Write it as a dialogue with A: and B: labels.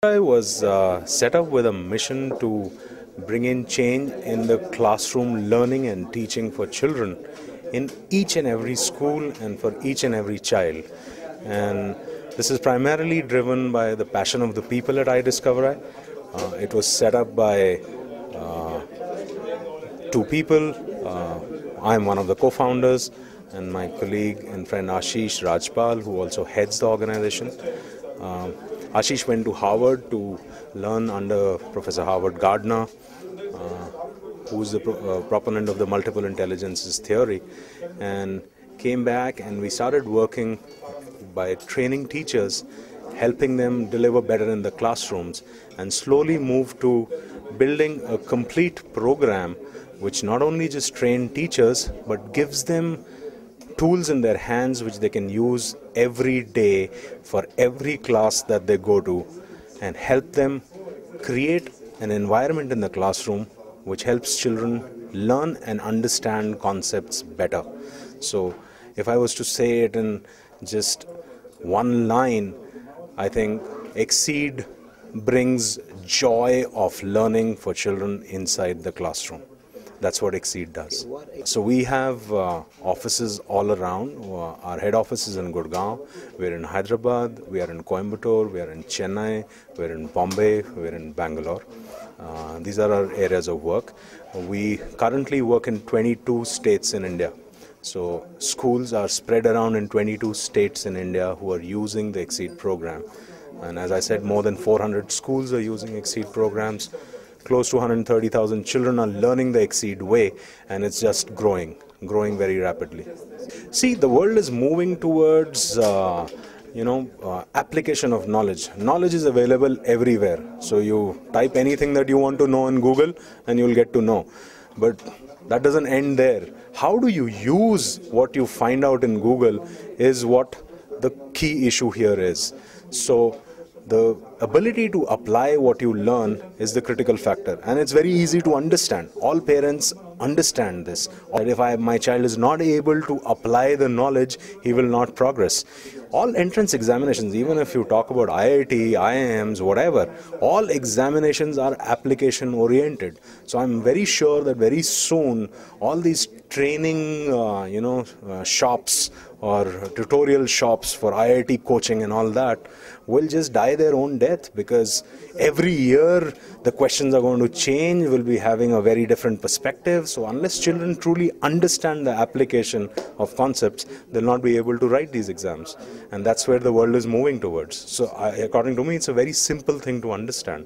A: I was set up with a mission to bring in change in the classroom learning and teaching for children in each and every school and for each and every child. And this is primarily driven by the passion of the people at iDiscover. It was set up by two people. I'm one of the co-founders, and my colleague and friend Ashish Rajpal, who also heads the organization. Ashish went to Harvard to learn under Professor Howard Gardner, who is the proponent of the multiple intelligences theory, and came back, and we started working by training teachers, helping them deliver better in the classrooms, and slowly moved to building a complete program which not only just train teachers but gives them tools in their hands which they can use every day for every class that they go to, and help them create an environment in the classroom which helps children learn and understand concepts better. So if I was to say it in just one line, I think Exceed brings joy of learning for children inside the classroom. That's what Exceed does. So we have offices all around. Our head office is in Gurgaon. We're in Hyderabad. We are in Coimbatore. We are in Chennai. We're in Bombay. We're in Bangalore. These are our areas of work. We currently work in 22 states in India. So schools are spread around in 22 states in India who are using the Exceed program. And as I said, more than 400 schools are using Exceed programs. Close to 130,000 children are learning the Exceed way, and it's just growing very rapidly. See, the world is moving towards application of knowledge. Knowledge is available everywhere. So you type anything that you want to know in Google and you'll get to know. But that doesn't end there. How do you use what you find out in Google is what the key issue here is. So the ability to apply what you learn is the critical factor, and it's very easy to understand. All parents understand this. Or if my child is not able to apply the knowledge, he will not progress. All entrance examinations, even if you talk about IIT, IIMs, whatever, all examinations are application oriented. So I'm very sure that very soon all these training shops or tutorial shops for IIT coaching and all that will just die their own death, because every year the questions are going to change, will be having a very different perspective. So unless children truly understand the application of concepts, they'll not be able to write these exams. And that's where the world is moving towards. So according to me, it's a very simple thing to understand.